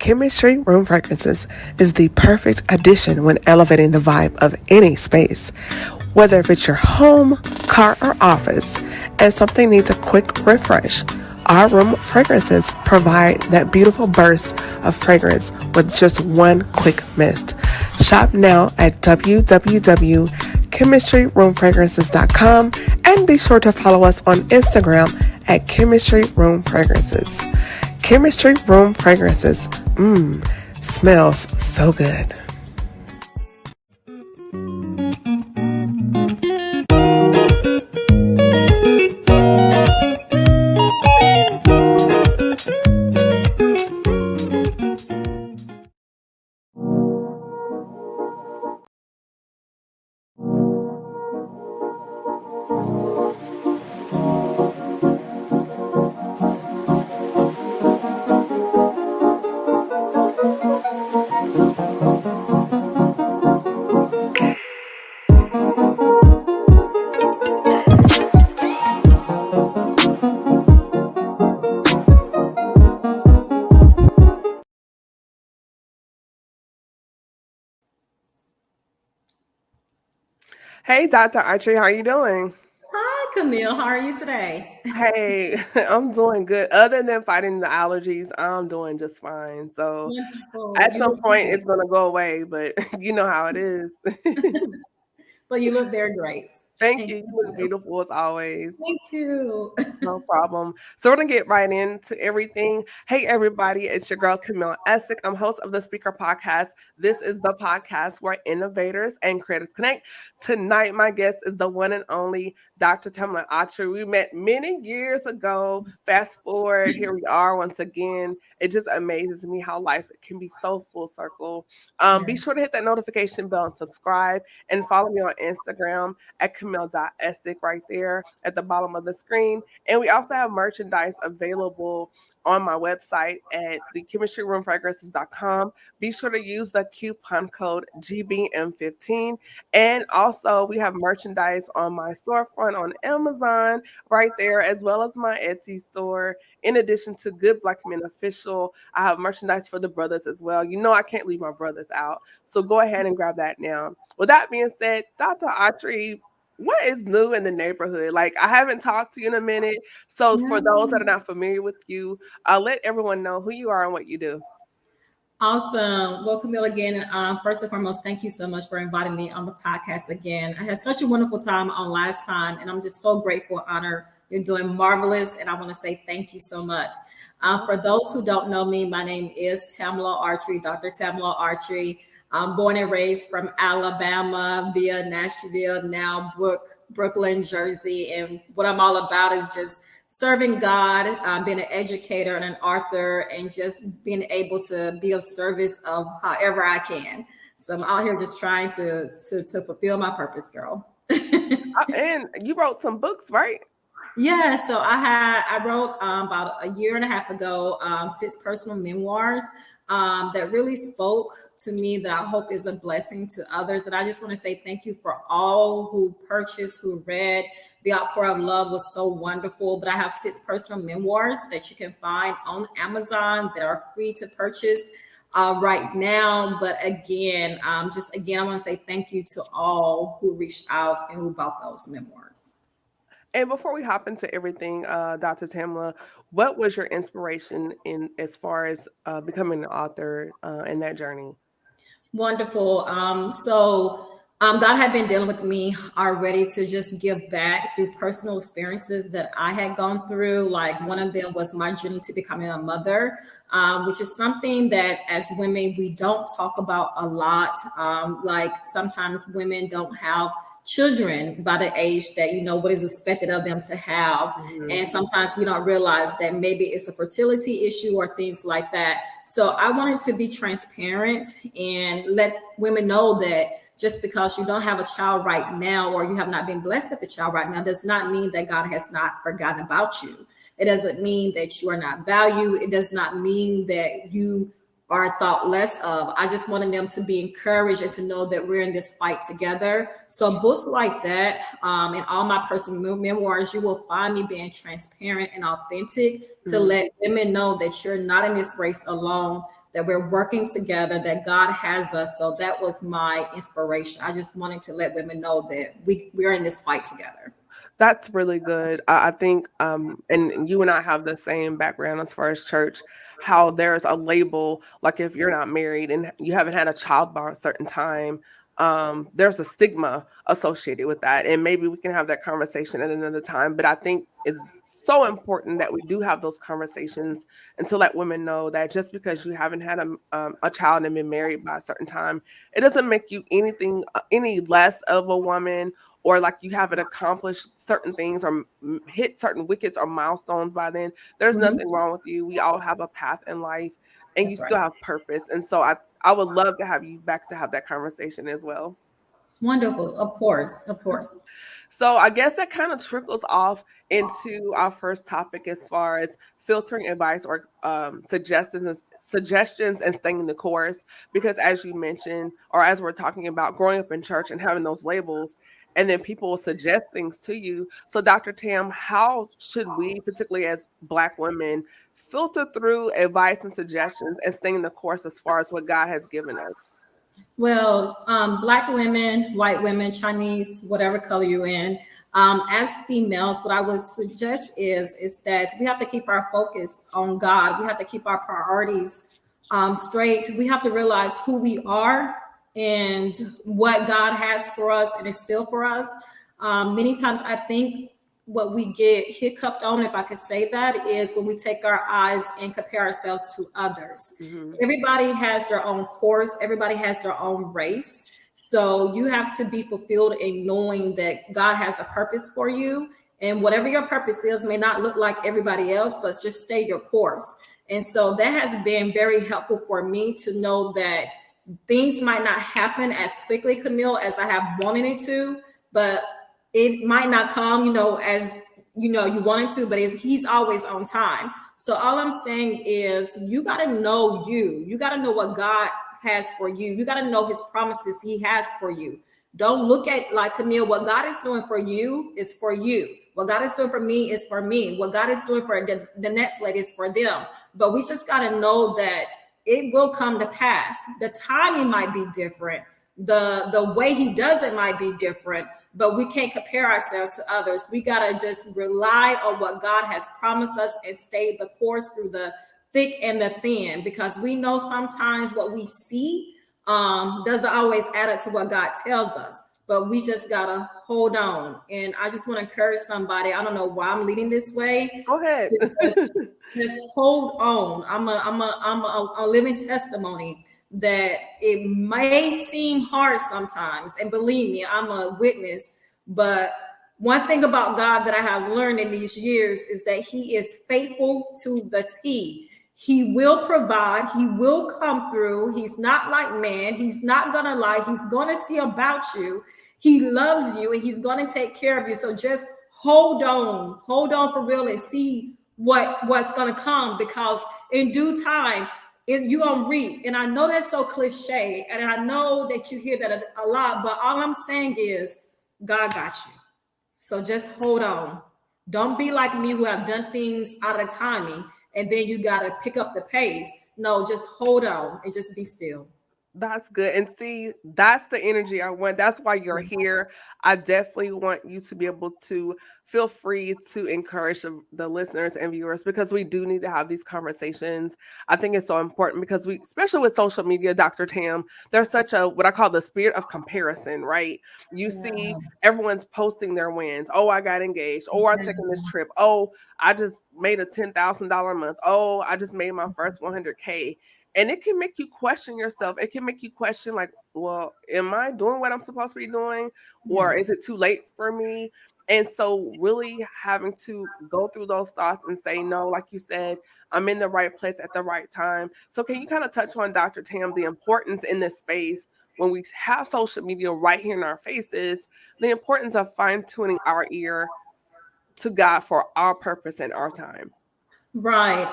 Chemistry Room Fragrances is the perfect addition when elevating the vibe of any space. Whether if it's your home, car, or office, and something needs a quick refresh, our room fragrances provide that beautiful burst of fragrance with just one quick mist. Shop now at www.chemistryroomfragrances.com and be sure to follow us on Instagram at Chemistry Room Fragrances. Chemistry Room Fragrances. Smells so good. Hey, Dr. Autry, how are you doing? Hi, Camille. How are you today? Hey, I'm doing good. Other than fighting the allergies, I'm doing just fine. So Wonderful. at You some look point, great. it's going to go away, but you know how it is. Well, you look very great. Thank Thank you. You look you. beautiful as always. Thank you. No problem. So we're gonna get right into everything. Hey everybody, it's your girl Camille Essick. I'm host of the Speaker Podcast. This is the podcast where innovators and creators connect. Tonight, my guest is the one and only Dr. Tamla V. We met many years ago. Fast forward, here we are once again. It just amazes me how life can be so full circle. Be sure to hit that notification bell and subscribe and follow me on Instagram at Camille.Essick right there at the bottom of the screen. And we also have merchandise available on my website at thechemistryroomfragrances.com. Be sure to use the coupon code GBM15. And also, we have merchandise on my storefront on Amazon right there, as well as my Etsy store. In addition to Good Black Men Official, I have merchandise for the brothers as well. You know, I can't leave my brothers out. So go ahead and grab that now. With that being said, Dr. Autry, what is new in the neighborhood? Like, I haven't talked to you in a minute. So, for those that are not familiar with you, let everyone know who you are and what you do. Awesome. Well, Camille, again, first and foremost, thank you so much for inviting me on the podcast again. I had such a wonderful time on last time, and I'm just so grateful, honored. You're doing marvelous, and I want to say thank you so much. For those who don't know me, my name is Tamla Autry, Dr. Tamla Autry. I'm born and raised from Alabama via Nashville, now Brooklyn, Jersey. And what I'm all about is just serving God, being an educator and an author, and just being able to be of service of however I can. So I'm out here just trying to fulfill my purpose, girl. And you wrote some books, right? Yeah, so I wrote about a year and a half ago 6 personal memoirs that really spoke to me that I hope is a blessing to others. And I just want to say thank you for all who purchased, who read. The outpour of love was so wonderful. But I have 6 personal memoirs that you can find on Amazon that are free to purchase right now. But again, I want to say thank you to all who reached out and who bought those memoirs. And before we hop into everything, Dr. Tamla, what was your inspiration in as far as becoming an author in that journey? Wonderful. God had been dealing with me already to just give back through personal experiences that I had gone through. Like one of them was my journey to becoming a mother, which is something that as women, we don't talk about a lot. Like sometimes women don't have children by the age that what is expected of them to have, Mhm. and sometimes we don't realize that maybe it's a fertility issue or things like that. So I wanted to be transparent and let women know that just because you don't have a child right now or you have not been blessed with a child right now does not mean that God has not forgotten about you. It doesn't mean that you are not valued. It does not mean that you are thought less of. I just wanted them to be encouraged and to know that we're in this fight together. So books like that, in all my personal memoirs, you will find me being transparent and authentic to Mhm. let women know that you're not in this race alone. that we're working together, that God has us. So that was my inspiration. I just wanted to let women know that we're in this fight together. That's really good. I think, and you and I have the same background as far as church, how there's a label, like if you're not married and you haven't had a child by a certain time, there's a stigma associated with that. And maybe we can have that conversation at another time. But I think it's so important that we do have those conversations and to let women know that just because you haven't had a child and been married by a certain time, it doesn't make you anything any less of a woman, or like you haven't accomplished certain things or hit certain wickets or milestones by then. There's Mhm. nothing wrong with you. We all have a path in life and you That's right. still have purpose. And so I would love to have you back to have that conversation as well. Wonderful. Of course. Of course. So I guess that kind of trickles off into our first topic as far as filtering advice or suggestions and staying the course. Because as you mentioned, or as we're talking about growing up in church and having those labels, and then people will suggest things to you. So, Dr. Tam, how should we, particularly as Black women, filter through advice and suggestions and staying the course as far as what God has given us? Well, Black women, white women, Chinese, whatever color you're in, as females, what I would suggest is that we have to keep our focus on God. We have to keep our priorities straight. We have to realize who we are and what God has for us and is still for us. Many times, I think what we get hiccuped on, if I could say that, is when we take our eyes and compare ourselves to others. Hmm. Everybody has their own course, everybody has their own race. So you have to be fulfilled in knowing that God has a purpose for you. And whatever your purpose is may not look like everybody else, but just stay your course. And so that has been very helpful for me to know that things might not happen as quickly, Camille, as I have wanted it to, but it might not come, as you wanted to, but he's always on time. So all I'm saying is you got to know you got to know what God has for you. You got to know his promises he has for you. Don't look at, like, Camille, what God is doing for you is for you. What God is doing for me is for me. What God is doing for the next lady is for them. But we just got to know that it will come to pass. The timing might be different. The way he does it might be different, but we can't compare ourselves to others. We got to just rely on what God has promised us and stay the course through the thick and the thin, because we know sometimes what we see doesn't always add up to what God tells us, but we just got to hold on. And I just want to encourage somebody. I don't know why I'm leading this way. Go ahead. Just hold on. I'm a living testimony that it may seem hard sometimes. And believe me, I'm a witness. But one thing about God that I have learned in these years is that he is faithful to the T. He will provide. He will come through. He's not like man. He's not going to lie. He's going to see about you. He loves you and he's going to take care of you. So just hold on for real and see what's going to come, because in due time you're going to reap. And I know that's so cliche, and I know that you hear that a lot, but all I'm saying is God got you. So just hold on. Don't be like me, who have done things out of timing and then you got to pick up the pace. No, just hold on and just be still. That's good. And see, that's the energy I want. That's why you're here. I definitely want you to be able to feel free to encourage the listeners and viewers, because we do need to have these conversations. I think it's so important because we, especially with social media, Dr. Tam, there's such a, what I call the spirit of comparison, right? You see everyone's posting their wins. Oh, I got engaged. Oh, I'm taking this trip. Oh, I just made a $10,000 a month. Oh, I just made my first 100K. And it can make you question yourself. It can make you question, like, well, am I doing what I'm supposed to be doing? Or is it too late for me? And so really having to go through those thoughts and say, no, like you said, I'm in the right place at the right time. So can you kind of touch on, Dr. Tam, the importance in this space when we have social media right here in our faces, the importance of fine-tuning our ear to God for our purpose and our time? Right.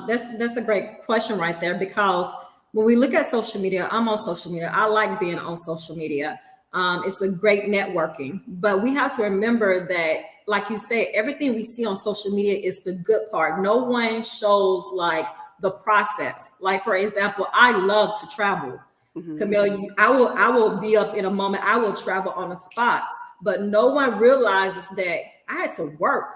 That's a great question right there, because when we look at social media, I'm on social media. I like being on social media. It's a great networking, but we have to remember that, like you said, everything we see on social media is the good part. No one shows like the process. Like, for example, I love to travel. Mm-hmm. Camille, I will be up in a moment. I will travel on the spot, but no one realizes that I had to work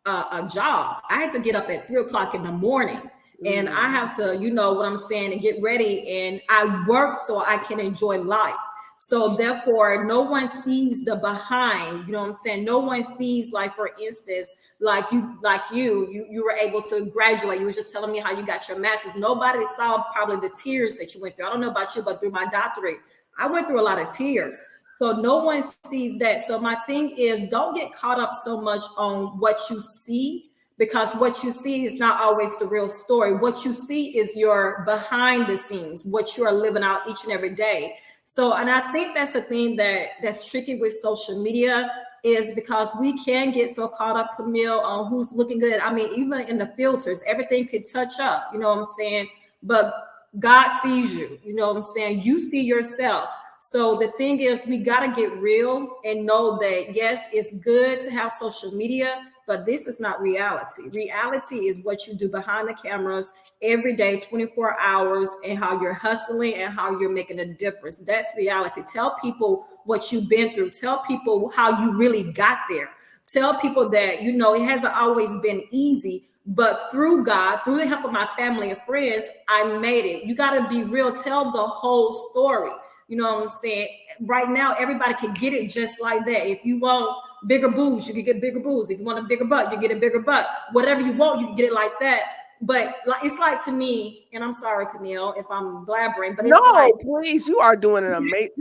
a job. I had to get up at 3 o'clock in the morning, and I have to, you know what I'm saying, and get ready. And I work so I can enjoy life. So therefore, no one sees the behind. You know what I'm saying? No one sees, like, for instance, you were able to graduate. You were just telling me how you got your master's. Nobody saw probably the tears that you went through. I don't know about you, but through my doctorate, I went through a lot of tears. So no one sees that. So my thing is, don't get caught up so much on what you see, because what you see is not always the real story. What you see is your behind the scenes, what you are living out each and every day. So, and I think that's a thing that's tricky with social media, is because we can get so caught up, Camille, on who's looking good. I mean, even in the filters, everything could touch up, you know what I'm saying? But God sees you, you know what I'm saying? You see yourself. So the thing is, we got to get real and know that, yes, it's good to have social media, but this is not reality. Reality is what you do behind the cameras every day, 24 hours, and how you're hustling and how you're making a difference. That's reality. Tell people what you've been through. Tell people how you really got there. Tell people that, you know, it hasn't always been easy, but through God, through the help of my family and friends, I made it. You got to be real. Tell the whole story. You know what I'm saying? Right now, everybody can get it just like that. If you want bigger boobs, you can get bigger boobs. If you want a bigger butt, you get a bigger butt. Whatever you want, you can get it like that. But it's like, to me, and I'm sorry, Camille, if I'm blabbering, but it's No, like, please, you are doing an amazing.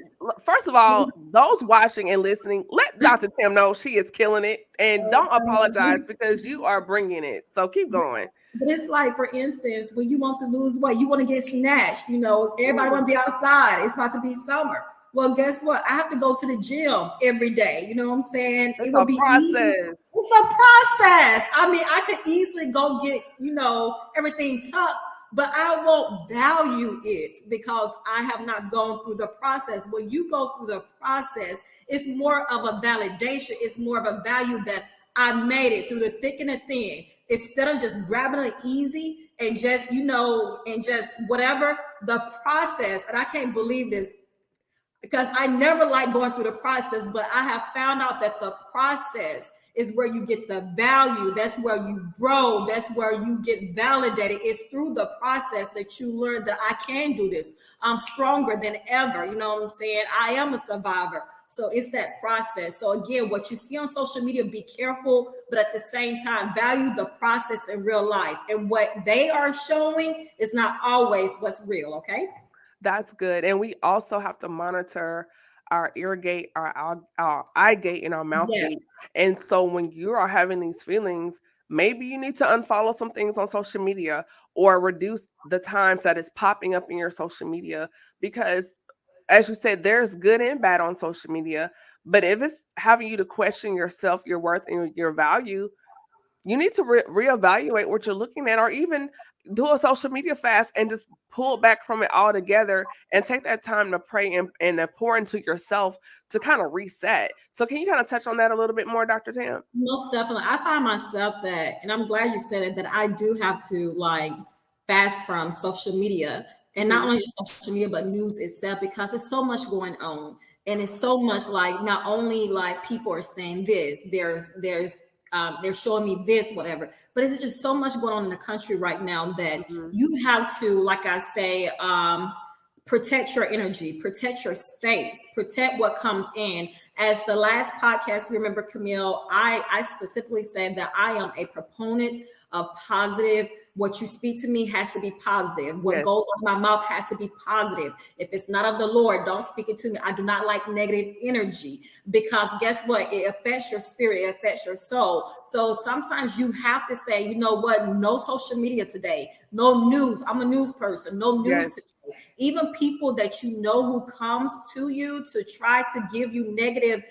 First of all, those watching and listening, let Dr. Tim know she is killing it, and don't apologize because you are bringing it. So keep going. but it's like, for instance, when you want to lose weight, you want to get snatched. You know, everybody want to be outside. It's about to be summer. Well, guess what? I have to go to the gym every day. You know what I'm saying? It's It a would be easy. process. It's a process. I mean, I could easily go get, you know, everything tucked, but I won't value it because I have not gone through the process. When you go through the process, it's more of a validation. It's more of a value that I made it through the thick and the thin. Instead of just grabbing it easy and just, you know, and just whatever, the process, and I can't believe this, because I never like going through the process, but I have found out that the process is where you get the value. That's where you grow. That's where you get validated. It's through the process that you learn that I can do this. I'm stronger than ever. You know what I'm saying? I am a survivor. So it's that process. So again, what you see on social media, be careful, but at the same time, value the process in real life. And what they are showing is not always what's real, okay? That's good. And we also have to monitor our ear gate, our eye gate, and our mouth Yes. gate. And so when you are having these feelings, maybe you need to unfollow some things on social media or reduce the times that it's popping up in your social media. Because as you said, there's good and bad on social media. But if it's having you to question yourself, your worth, and your value, you need to reevaluate what you're looking at, or even do a social media fast and just pull back from it altogether and take that time to pray and to pour into yourself to kind of reset. So, can you kind of touch on that a little bit more, Dr. Tam? Most definitely. I find myself that, and I'm glad you said it, that I do have to like fast from social media, and not Mhm. only just social media, but news itself, because there's so much going on. And it's so much like, not only like people are saying this, they're showing me this, whatever, but it's just so much going on in the country right now that Mhm. you have to, like I say, protect your energy, protect your space, protect what comes in. As the last podcast, remember, Camille, I specifically said that I am a proponent of positive. What you speak to me has to be positive. What Yes. goes out of my mouth has to be positive. If it's not of the Lord, don't speak it to me. I do not like negative energy, because guess what? It affects your spirit, it affects your soul. So sometimes you have to say, you know what? No social media today, no news. I'm a news person, no Yes. news today. Even people that you know who comes to you to try to give you negative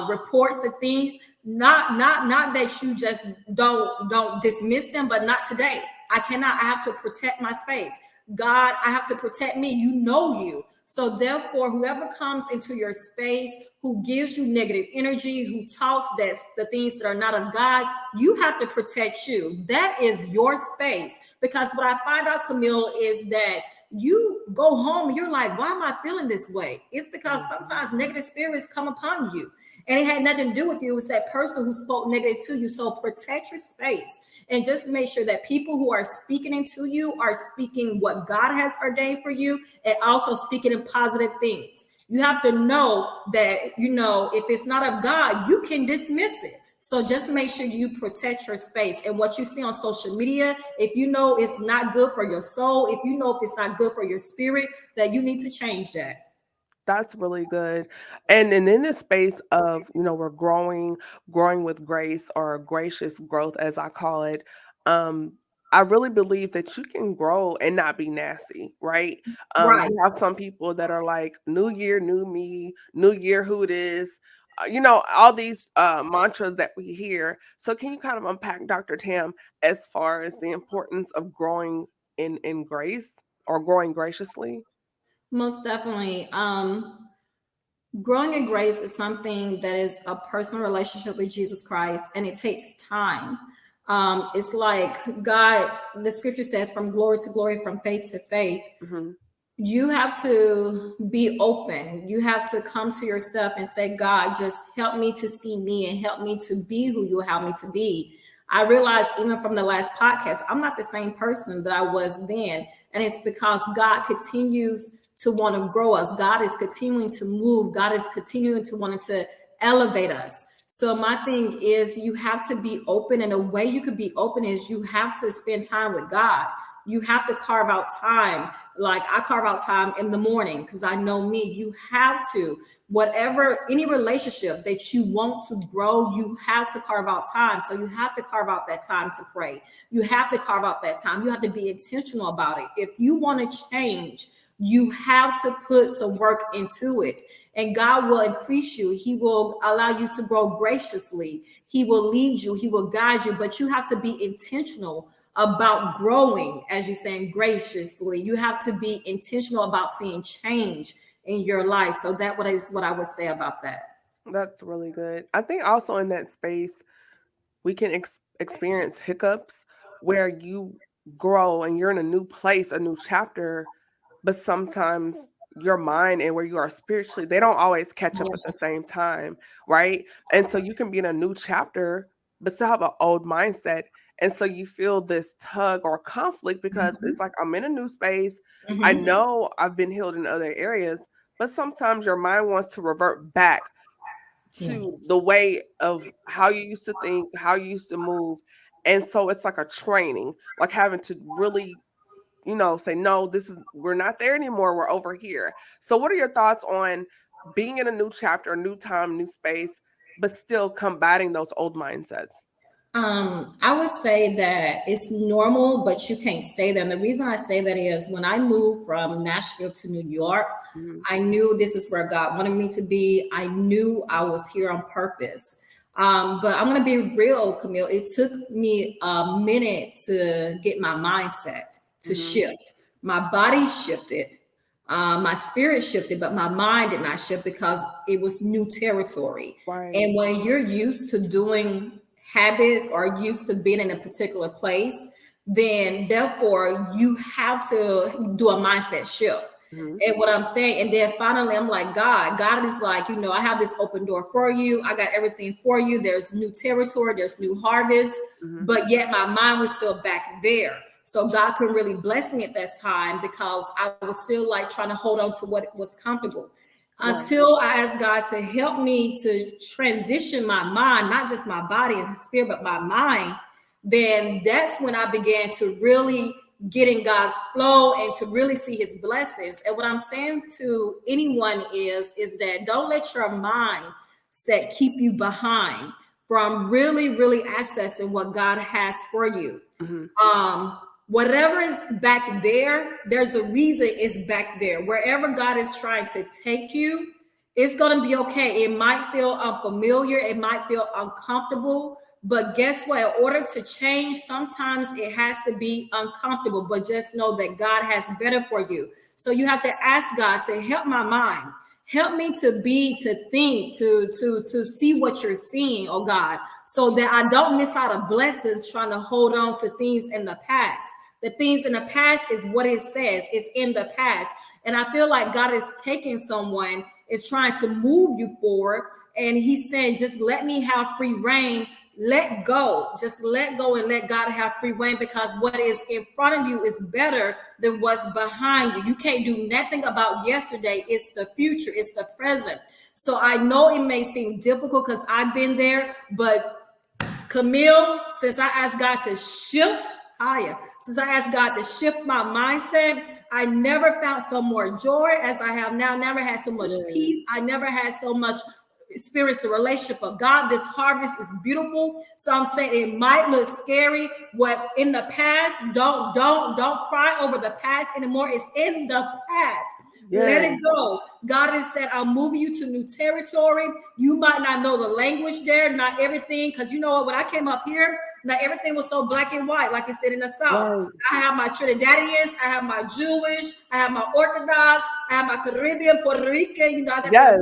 reports and things, not that you just don't dismiss them, but not today. I have to protect my space. God, I have to protect me. You know you. So therefore, whoever comes into your space, who gives you negative energy, who talks the things that are not of God, you have to protect you. That is your space. Because what I find out, Camille, is that you go home and you're like, why am I feeling this way? It's because sometimes negative spirits come upon you. And it had nothing to do with you. It was that person who spoke negative to you. So protect your space and just make sure that people who are speaking into you are speaking what God has ordained for you and also speaking in positive things. You have to know that, if it's not of God, you can dismiss it. So just make sure you protect your space. And what you see on social media, if you know it's not good for your soul, if you know if it's not good for your spirit, that you need to change that. That's really good. And in this space of, we're growing with grace or gracious growth, as I call it, um, I really believe that you can grow and not be nasty, right? Right. You have some people that are like, new year, new me, new year, who it is. All these mantras that we hear. So can you kind of unpack, Dr. Tam, as far as the importance of growing in grace or growing graciously? Most definitely. Growing in grace is something that is a personal relationship with Jesus Christ, and it takes time. It's like God, the scripture says, from glory to glory, from faith to faith. Hmm. You have to be open. You have to come to yourself and say, God, just help me to see me and help me to be who you help me to be. I realized even from the last podcast, I'm not the same person that I was then. And it's because God continues to want to grow us. God is continuing to move. God is continuing to want to elevate us. So my thing is you have to be open. And the way you could be open is you have to spend time with God. You have to carve out time. Like I carve out time in the morning because I know me. You have to, whatever, any relationship that you want to grow, you have to carve out time. So you have to carve out that time to pray. You have to carve out that time. You have to be intentional about it. If you want to change, you have to put some work into it. And God will increase you. He will allow you to grow graciously. He will lead you. He will guide you. But you have to be intentional about growing, as you're saying, graciously. You have to be intentional about seeing change in your life. So that is what I would say about that. That's really good. I think also in that space, we can experience hiccups where you grow and you're in a new place, a new chapter, but sometimes your mind and where you are spiritually, they don't always catch up at the same time, right? And so you can be in a new chapter, but still have an old mindset. And so you feel this tug or conflict because it's like, I'm in a new space. I Mhm. know I've been healed in other areas, but sometimes your mind wants to revert back Yes. to the way of how you used to think, how you used to move. And so it's like a training, like having to really, say, no, we're not there anymore. We're over here. So, what are your thoughts on being in a new chapter, a new time, new space, but still combating those old mindsets? I would say that it's normal, but you can't stay there. And the reason I say that is when I moved from Nashville to New York, Hmm. I knew this is where God wanted me to be. I knew I was here on purpose. But I'm going to be real, Camille. It took me a minute to get my mindset to Hmm. shift. My body shifted, my spirit shifted, but my mind did not shift because it was new territory. Right. And when you're used to doing habits or used to being in a particular place, then therefore you have to do a mindset shift. Hmm. And what I'm saying, and then finally I'm like, God is like, I have this open door for you. I got everything for you. There's new territory, there's new harvest, Hmm. but yet my mind was still back there. So God couldn't really bless me at that time because I was still like trying to hold on to what was comfortable Right. until I asked God to help me to transition my mind, not just my body and spirit, but my mind. Then that's when I began to really get in God's flow and to really see his blessings. And what I'm saying to anyone is that don't let your mindset keep you behind from really, really accessing what God has for you. Hmm. um Whatever is back there, there's a reason it's back there. Wherever God is trying to take you, it's going to be okay. It might feel unfamiliar, it might feel uncomfortable, But guess what? In order to change, sometimes it has to be uncomfortable, but just know that God has better for you. So you have to ask God to help my mind. Help me to think, to see what you're seeing, oh God, so that I don't miss out on blessings trying to hold on to things in the past. The things in the past is what it says. It's in the past. And I feel like God is taking someone, is trying to move you forward. And he's saying, just let me have free reign. Let go. Just let go and let God have free reign, because what is in front of you is better than what's behind you. You can't do nothing about yesterday. It's the future. It's the present. So I know it may seem difficult because I've been there, but Camille, since I asked God to shift higher, since I asked God to shift my mindset, I never found so more joy as I have now. Never had so much peace. I never had so much experience the relationship of God. This harvest is beautiful. So I'm saying it might look scary. What in the past, don't cry over the past anymore. It's in the past. Yes. Let it go. God has said, I'm moving you to new territory. You might not know the language there, not everything. Because you know what, when I came up here, not everything was so black and white, like it said in the South. Right. I have my Trinidadians, I have my Jewish, I have my Orthodox, I have my Caribbean, Puerto Rican, you know, I got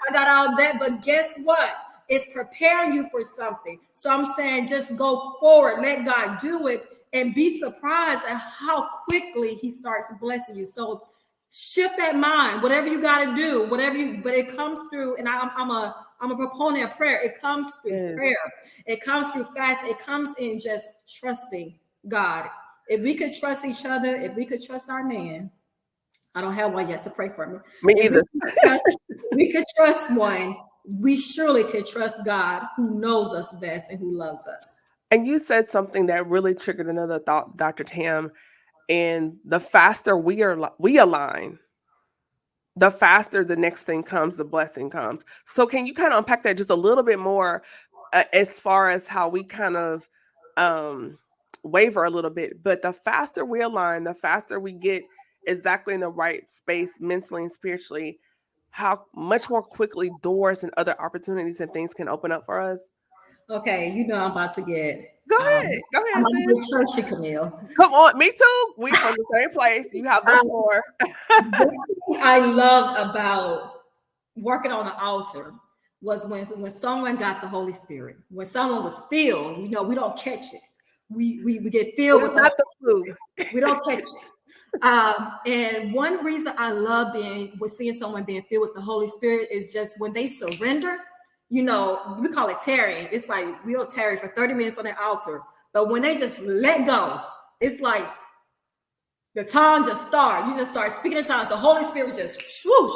I got all that, but guess what? It's preparing you for something. So I'm saying just go forward, let God do it, and be surprised at how quickly he starts blessing you. So shift that mind, whatever you got to do, but it comes through, and I'm a proponent of prayer. It comes through prayer. It comes through fast. It comes in just trusting God. If we could trust each other, if we could trust our man, I don't have one yet, so pray for me. Me either. We could trust one. We surely could trust God, who knows us best and who loves us. And you said something that really triggered another thought, Dr. Tam. And the faster we align, the faster the next thing comes, the blessing comes. So can you kind of unpack that just a little bit more as far as how we kind of waver a little bit? But the faster we align, the faster we get exactly in the right space mentally and spiritually, how much more quickly doors and other opportunities and things can open up for us. Okay, you know I'm about to get. Go ahead, I'm going to get churchy, Camille. Come on, me too. We from the same place. You have the floor. I loved about working on the altar was when someone got the Holy Spirit. When someone was filled, you know, we don't catch it. We get filled with the flu. We don't catch it. And one reason I love seeing someone being filled with the Holy Spirit is just when they surrender. You know, we call it tarrying. It's like we'll tarry for 30 minutes on the altar, but when they just let go, it's like the tongue just start. You just start speaking in tongues. The Holy Spirit just swoosh.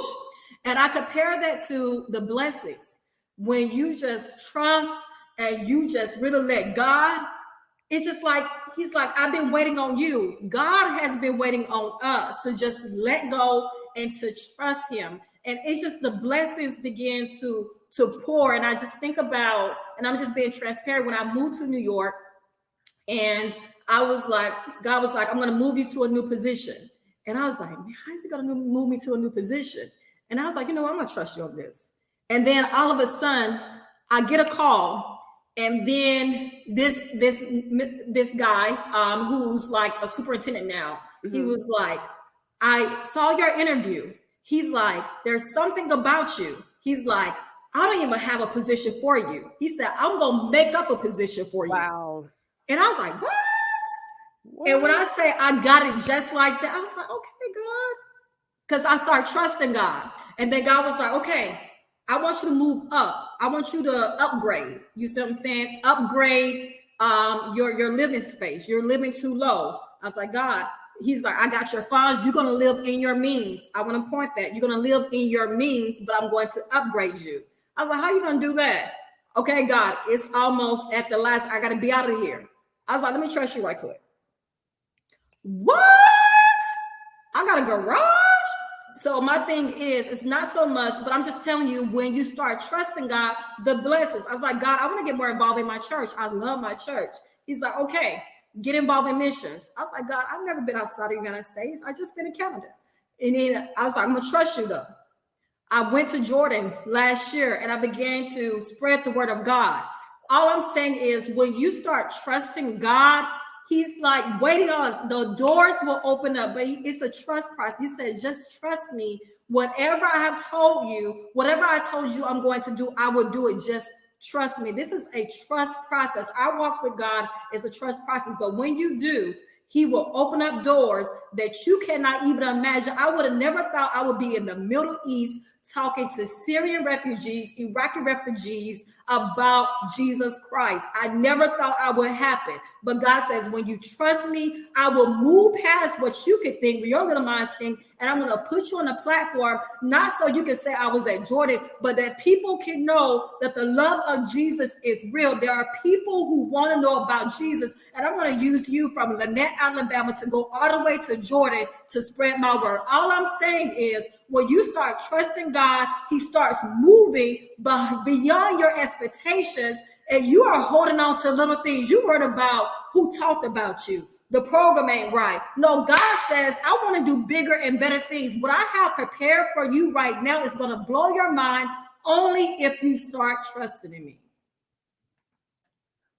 And I compare that to the blessings. When you just trust and you just really let God, it's just like, he's like, I've been waiting on you. God has been waiting on us to just let go and to trust him. And it's just the blessings begin to pour. And I just think about, and I'm just being transparent, when I moved to New York, and I was like, God was like, I'm going to move you to a new position. And I was like, man, how is he going to move me to a new position? And I was like, you know what? I'm going to trust you on this. And then all of a sudden, I get a call. And then this guy, who's like a superintendent now, he was like, I saw your interview. He's like, there's something about you. He's like, I don't even have a position for you. He said, I'm going to make up a position for you. Wow. And I was like, what? And when I say I got it just like that, I was like, okay, God. Because I started trusting God. And then God was like, okay, I want you to move up. I want you to upgrade. You see what I'm saying? Upgrade your living space. You're living too low. I was like, God. He's like, I got your funds. You're going to live in your means. I want to point that. You're going to live in your means, but I'm going to upgrade you. I was like, how are you going to do that? Okay, God, it's almost at the last. I got to be out of here. I was like, let me trust you right quick. What? I got a garage? So my thing is, it's not so much, but I'm just telling you, when you start trusting God, the blessings. I was like, God, I want to get more involved in my church. I love my church. He's like, okay, get involved in missions. I was like, God, I've never been outside of the United States. I just been in Canada. And then I was like, I'm going to trust you though. I went to Jordan last year and I began to spread the word of God. All I'm saying is when you start trusting God, He's like waiting on us. The doors will open up, but it's a trust process. He said, just trust me. Whatever I have told you, whatever I told you I'm going to do, I will do it. Just trust me. This is a trust process. Our walk with God is a trust process. But when you do, He will open up doors that you cannot even imagine. I would have never thought I would be in the Middle East talking to Syrian refugees, Iraqi refugees about Jesus Christ. I never thought I would happen. But God says, when you trust me, I will move past what you could think, your little minds think, and I'm going to put you on a platform, not so you can say I was at Jordan, but that people can know that the love of Jesus is real. There are people who want to know about Jesus, and I'm going to use you from Lynette, Alabama, to go all the way to Jordan to spread my word. All I'm saying is, when you start trusting God, He starts moving beyond your expectations, and you are holding on to little things. You heard about who talked about you. The program ain't right. No, God says, I want to do bigger and better things. What I have prepared for you right now is going to blow your mind only if you start trusting in me.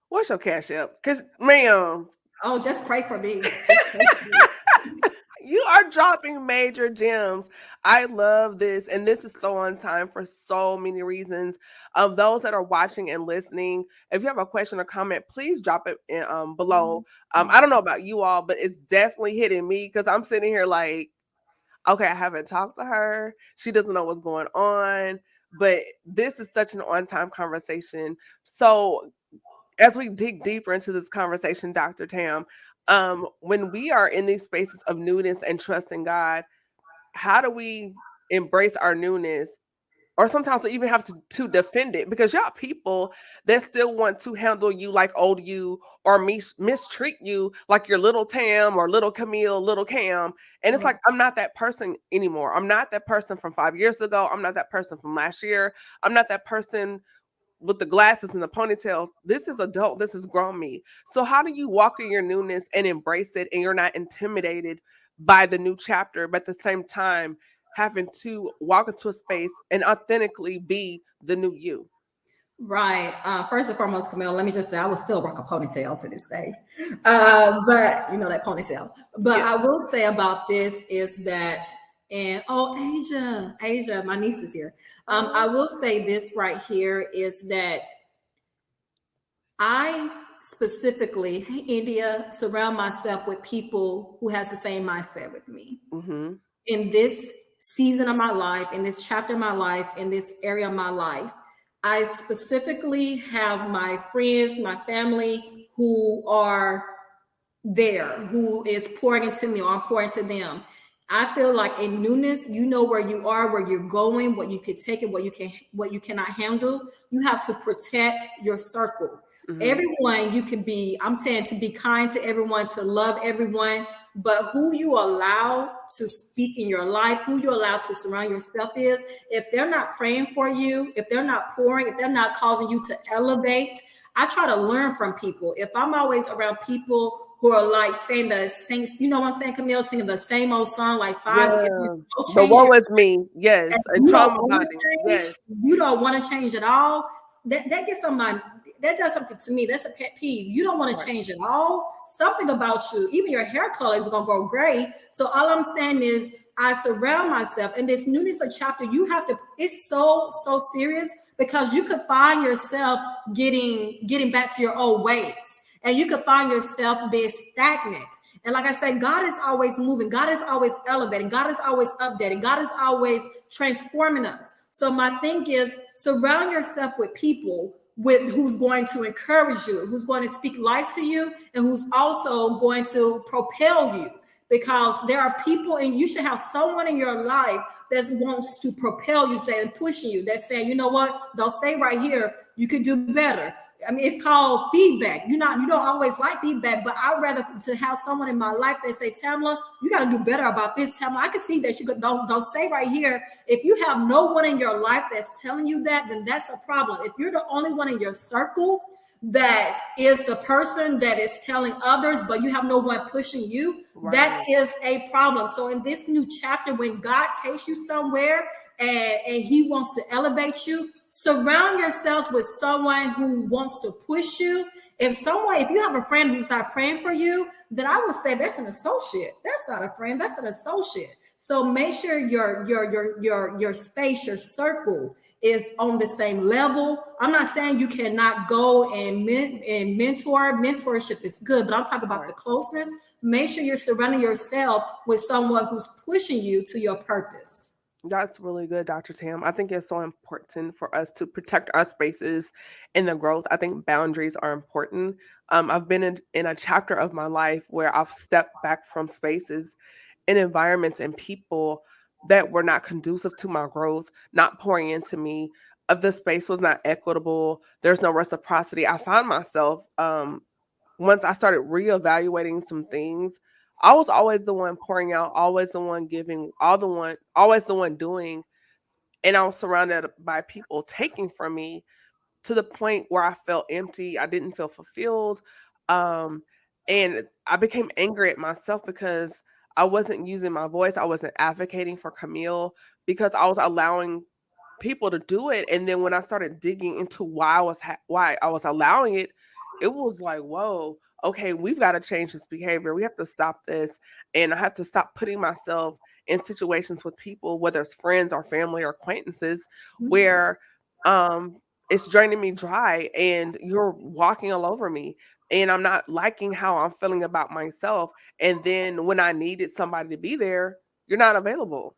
What's your cash app? Because, ma'am. Oh, just pray for me. Just pray for me. You are dropping major gems. I love this, and this is so on time for so many reasons. Those that are watching and listening, if you have a question or comment, please drop it in, below. I don't know about you all, but it's definitely hitting me because I'm sitting here like, okay, I haven't talked to her. She doesn't know what's going on, but this is such an on-time conversation. So as we dig deeper into this conversation, Dr. Tam, when we are in these spaces of newness and trusting God, how do we embrace our newness? Or sometimes we even have to defend it because y'all people that still want to handle you like old you or mistreat you like your little Tam or little Camille, little Cam. And it's like, I'm not that person anymore. I'm not that person from 5 years ago. I'm not that person from last year. I'm not that person with the glasses and the ponytails. This is adult. This is grown me. So how do you walk in your newness and embrace it, and you're not intimidated by the new chapter, but at the same time having to walk into a space and authentically be the new you? Right. First and foremost, Camille, let me just say I will still rock a ponytail to this day. But you know that ponytail. But Yeah. I will say about this is that, and Asia, my niece is here. I will say this right here is that I specifically, hey India, surround myself with people who has the same mindset with me. Mm-hmm. In this season of my life, in this chapter of my life, in this area of my life, I specifically have my friends, my family who are there, who is pouring into me or I'm pouring to them. I feel like in newness, you know where you are, where you're going, what you can take and what you cannot handle. You have to protect your circle. Mm-hmm. Everyone you can be, I'm saying to be kind to everyone, to love everyone, but who you allow to speak in your life, who you allow to surround yourself is, if they're not praying for you, if they're not pouring, if they're not causing you to elevate, I try to learn from people. If I'm always around people who are like saying the same, you know what I'm saying, Camille, singing the same old song like five years, no The change, one with me, yes, and you don't trauma want to bonding, change, yes. you don't want to change at all. That gets on my, that does something to me. That's a pet peeve. You don't want to change at all. Something about you, even your hair color is gonna go gray. So all I'm saying is I surround myself in this newness of chapter. You have to, it's so serious because you could find yourself getting back to your old ways. And you could find yourself being stagnant. And like I said, God is always moving. God is always elevating. God is always updating. God is always transforming us. So my thing is surround yourself with people with who's going to encourage you, who's going to speak life to you, and who's also going to propel you. Because there are people, and you should have someone in your life that wants to propel you, saying, pushing you, that's saying, you know what, don't stay right here. You could do better. I mean, it's called feedback. You don't always like feedback, but I'd rather to have someone in my life that say, Tamla, you got to do better about this. Tamla, I can see that you could don't stay right here. If you have no one in your life that's telling you that, then that's a problem. If you're the only one in your circle that is the person that is telling others, but you have no one pushing you, that is a problem. So in this new chapter, when God takes you somewhere and he wants to elevate you, Surround yourselves with someone who wants to push you. If you have a friend who's not praying for you, then I would say that's an associate. That's not a friend, that's an associate. So make sure your space, your circle is on the same level. I'm not saying you cannot go and mentor. Mentorship is good, but I'm talking about Right. the closeness. Make sure you're surrounding yourself with someone who's pushing you to your purpose. That's really good, Dr. Tam. I think it's so important for us to protect our spaces in the growth. I think boundaries are important. I've been in a chapter of my life where I've stepped back from spaces and environments and people that were not conducive to my growth, not pouring into me. If the space was not equitable, there's no reciprocity. I found myself once I started reevaluating some things, I was always the one pouring out, always the one giving, always the one doing, and I was surrounded by people taking from me to the point where I felt empty. I didn't feel fulfilled, um, and I became angry at myself because I wasn't using my voice. I wasn't advocating for Camille because I was allowing people to do it. And then when I started digging into why I was allowing it, it was like, whoa, okay, we've got to change this behavior. We have to stop this, and I have to stop putting myself in situations with people, whether it's friends or family or acquaintances, where um it's draining me dry and you're walking all over me and I'm not liking how I'm feeling about myself. And then when I needed somebody to be there, you're not available.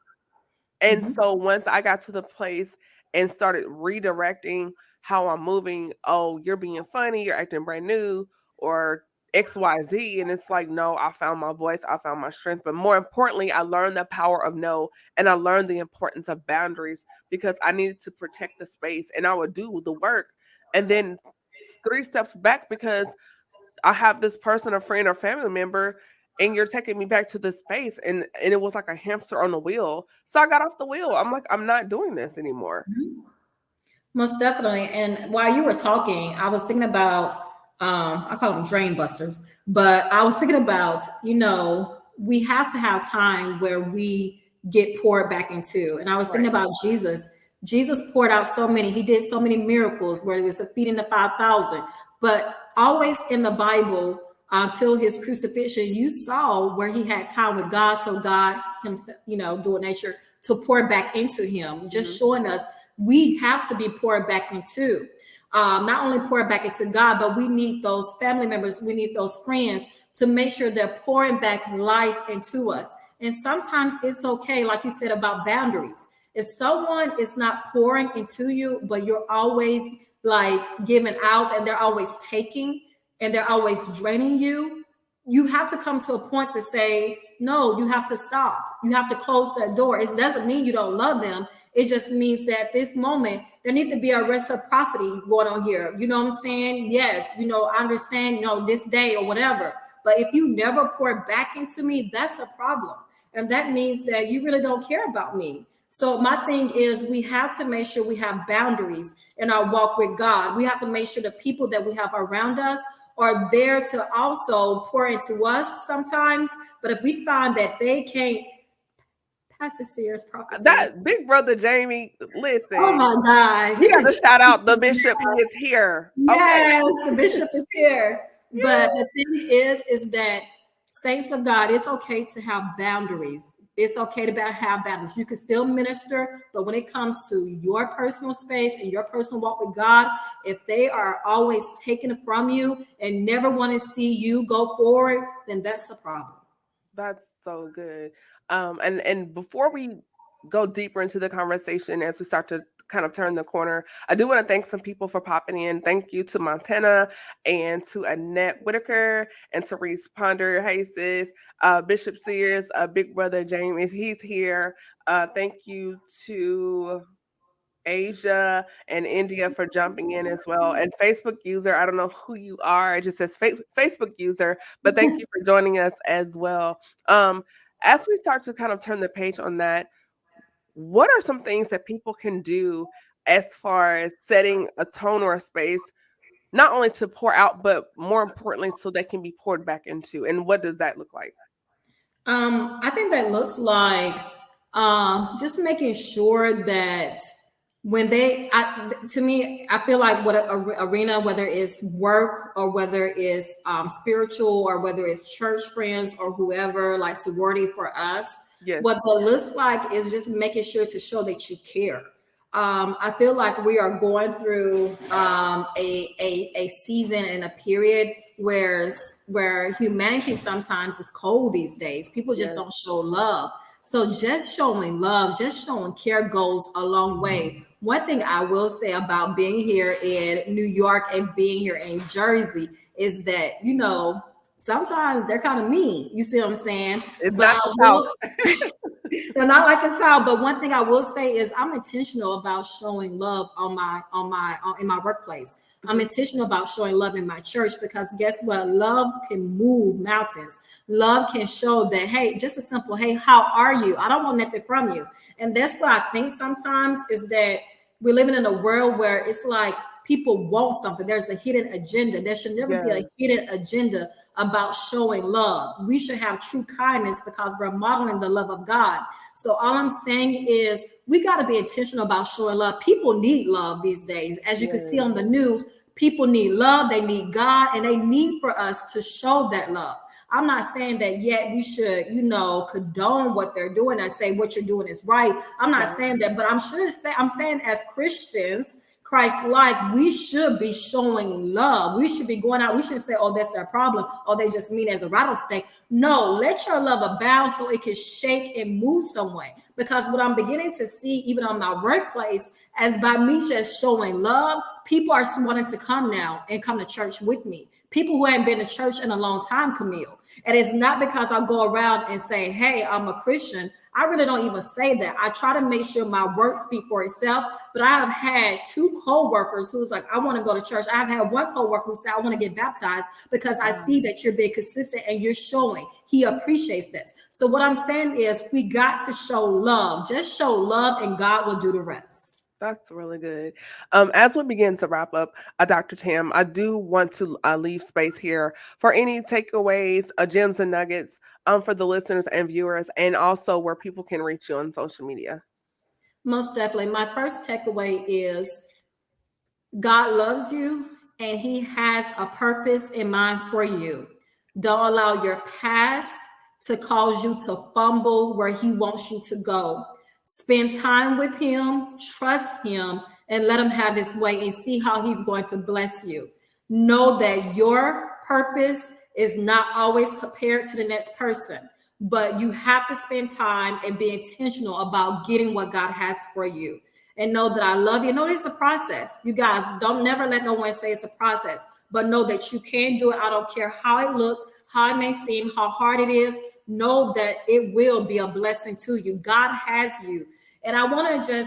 And Mhm. so once I got to the place and started redirecting how I'm moving, oh, you're being funny, you're acting brand new, or XYZ. And it's like, no, I found my voice, I found my strength. But more importantly, I learned the power of no, and I learned the importance of boundaries because I needed to protect the space and I would do the work. And then three steps back because I have this person, a friend or family member, and you're taking me back to this space. And it was like a hamster on the wheel. So I got off the wheel. I'm like, I'm not doing this anymore. Most definitely. And while you were talking, I was thinking about, I call them drain busters, but I was thinking about, we have to have time where we get poured back into. And I was thinking Right. about Jesus. Jesus poured out so many, he did so many miracles where it was feeding the 5,000. But always in the Bible, until his crucifixion, you saw where he had time with God. So God himself, dual nature, to pour back into him, Hmm. just showing us we have to be poured back into. Not only pour back into God, but we need those family members, we need those friends to make sure they're pouring back life into us. And sometimes it's okay, like you said about boundaries. If someone is not pouring into you, but you're always like giving out and they're always taking and they're always draining you, you have to come to a point to say, no, you have to stop. You have to close that door. It doesn't mean you don't love them. It just means that at this moment, there needs to be a reciprocity going on here. You know what I'm saying? Yes, I understand, this day or whatever. But if you never pour back into me, that's a problem. And that means that you really don't care about me. So my thing is we have to make sure we have boundaries in our walk with God. We have to make sure the people that we have around us are there to also pour into us sometimes. But if we find that they can't, Pastor Sears, Prophet Sears. That big brother Jamie, Oh listen, my God. we got to shout out the bishop. He is here. Okay. Yes, the bishop is here. But the thing is that saints of God, it's okay to have boundaries. It's okay to have boundaries. You can still minister, but when it comes to your personal space and your personal walk with God, if they are always taking it from you and never want to see you go forward, then that's a problem. That's so good. And before we go deeper into the conversation, as we start to kind of turn the corner, I do want to thank some people for popping in. Thank you to Montana and to Annette Whitaker and to Reese Ponder. Hey sis, Bishop Sears, Big Brother James, he's here. Thank you to Asia and India for jumping in as well. And Facebook user, I don't know who you are. It just says Facebook user, but thank you for joining us as well. As we start to kind of turn the page on that, what are some things that people can do as far as setting a tone or a space, not only to pour out, but more importantly, so they can be poured back into? And what does that look like? I think that looks like just making sure that when to me, I feel like what arena, whether it's work or whether it's spiritual or whether it's church friends or whoever, like sorority for us, Yes. what that looks like is just making sure to show that you care. I feel like we are going through a season and a period where humanity sometimes is cold these days. People just Yes. don't show love. So just showing love, just showing care goes a long way. One thing I will say about being here in New York and being here in Jersey is that, sometimes they're kind of mean. You see what I'm saying? It's But not I the South. will, they're not like the South. But one thing I will say is I'm intentional about showing love in my workplace. I'm Mhm. intentional about showing love in my church because guess what? Love can move mountains. Love can show that, hey, just a simple, hey, how are you? I don't want nothing from you. And that's what I think sometimes is that we're living in a world where it's like people want something. There's a hidden agenda. There should never be a Yes. hidden agenda about showing love. We should have true kindness because we're modeling the love of God. So all I'm saying is we got to be intentional about showing love. People need love these days. As you can see Yes. on the news, people need love, they need God, and they need for us to show that love. I'm not saying that yet we should, condone what they're doing and say what you're doing is right. I'm not Right. saying that, but I'm saying as Christians, Christ like, we should be showing love. We should be going out. We should say, oh, that's their problem. Or they just mean as a rattlesnake. No, let your love abound so it can shake and move some way. Because what I'm beginning to see, even on my workplace, as by me just showing love, people are wanting to come now and come to church with me. People who haven't been to church in a long time, Camille. And it's not because I go around and say, hey, I'm a Christian. I really don't even say that. I try to make sure my work speak for itself. But I have had two co-workers who was like, I want to go to church. I have had one co-worker who said, I want to get baptized because I see that you're being consistent and you're showing. He appreciates this. So what I'm saying is we got to show love. Just show love and God will do the rest. That's really good. As we begin to wrap up, Dr. Tam, I do want to leave space here for any takeaways, gems and nuggets for the listeners and viewers, and also where people can reach you on social media. Most definitely. My first takeaway is God loves you and he has a purpose in mind for you. Don't allow your past to cause you to fumble where he wants you to go. Spend time with him, trust him, and let him have his way and see how he's going to bless you. Know that your purpose is not always compared to the next person, but you have to spend time and be intentional about getting what God has for you and know that I love you. Know it's a process. You guys don't never let no one say it's a process, but know that you can do it. I don't care how it looks, how it may seem, how hard it is. Know that it will be a blessing to you. God has you. And I want to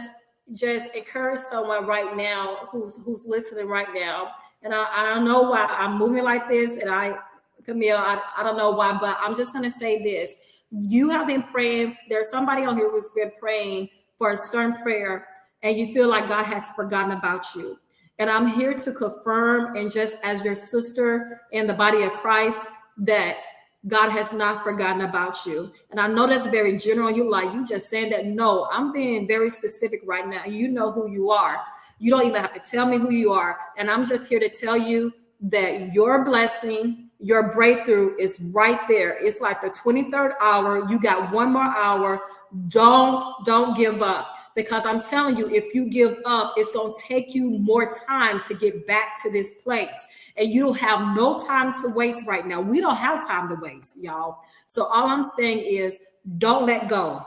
just encourage someone right now who's listening right now. And I don't know why I'm moving like this. And Camille, I don't know why, but I'm just going to say this. You have been praying. There's somebody on here who's been praying for a certain prayer and you feel like God has forgotten about you. And I'm here to confirm, and just as your sister in the body of Christ, that God has not forgotten about you. And I know that's very general. You just saying that. No, I'm being very specific right now. You know who you are. You don't even have to tell me who you are. And I'm just here to tell you that your blessing, your breakthrough is right there. It's like the 23rd hour. You got one more hour. Don't give up, because I'm telling you, if you give up, it's going to take you more time to get back to this place. And you don't have no time to waste right now. We don't have time to waste, y'all. So all I'm saying is don't let go.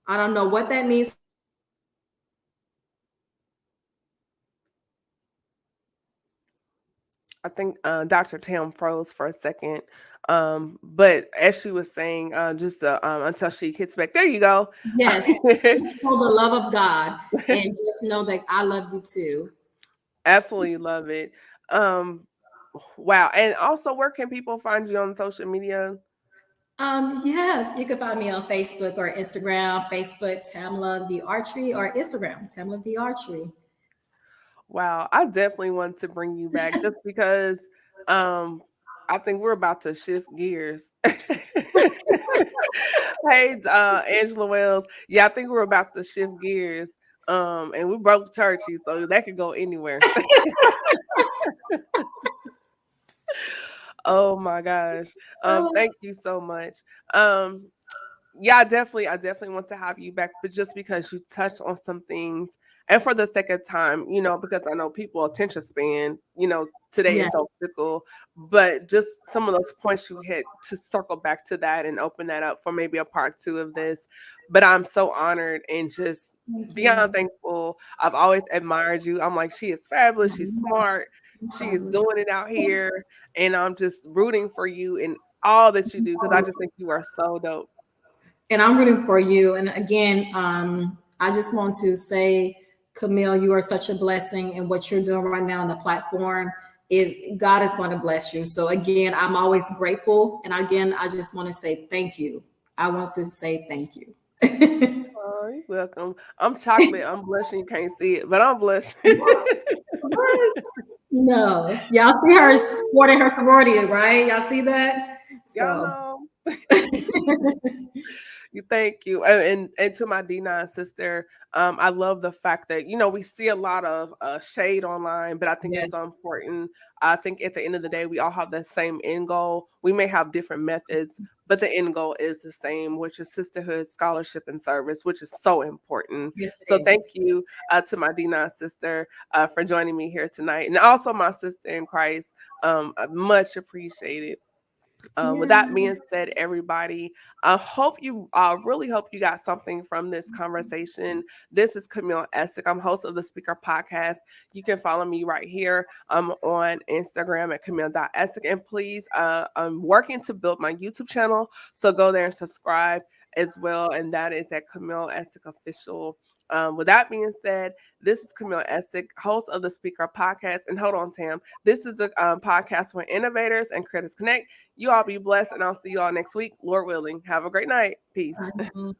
I don't know what that means. I think Dr. Tam froze for a second. But as she was saying, just until she hits back, there you go. Yes, show the love of God and just know that I love you too. Absolutely love it. Um, wow. And also, where can people find you on social media? Yes, you can find me on Facebook or Instagram. Facebook, Tamla V Autry, or Instagram, Tamla V Autry. Wow, I definitely want to bring you back just because um I think we're about to shift gears. Hey, Angela Wells. Yeah, I think we're about to shift gears. And we broke churchy, so that could go anywhere. Oh my gosh. Thank you so much. Um, yeah, I definitely want to have you back, but just because you touched on some things, and for the second time, because I know people attention span, today Yeah. is so fickle, but just some of those points you hit to circle back to that and open that up for maybe a part two of this. But I'm so honored and just Thank beyond you. thankful. I've always admired you. I'm like, she is fabulous. She's smart. She is Fabulous. doing it out here, and I'm just rooting for you in all that you do because I just think you are so dope. And I'm rooting for you. And again, I just want to say, Camille, you are such a blessing, and what you're doing right now on the platform is God is going to bless you. So again, I'm always grateful. And again, I just want to say thank you. I want to say thank you. Oh, you're welcome. I'm chocolate. I'm blushing. You can't see it, but I'm blushing. What? No, y'all see her supporting her sorority, right? Y'all see that? Y'all So, know. You thank you. And to my D9 sister, I love the fact that we see a lot of shade online, but I think it's yes, so important. I think at the end of the day, we all have the same end goal. We may have different methods, but the end goal is the same, which is sisterhood, scholarship, and service, which is so important. yes, it So is. thank you to my D9 sister for joining me here tonight, and also my sister in Christ. Much appreciated. With Yeah. that being said, everybody, I really hope you got something from this conversation. This is Camille Essick. I'm host of the Speaker Podcast. You can follow me right here. I'm on Instagram at Camille.Essick. And please, I'm working to build my YouTube channel. So go there and subscribe as well. And that is at Camille Essick Official. With that being said, this is Camille Essick, host of the Speaker Podcast. And hold on, Tam. This is the podcast where innovators and creators connect. You all be blessed, and I'll see you all next week, Lord willing. Have a great night. Peace. I know.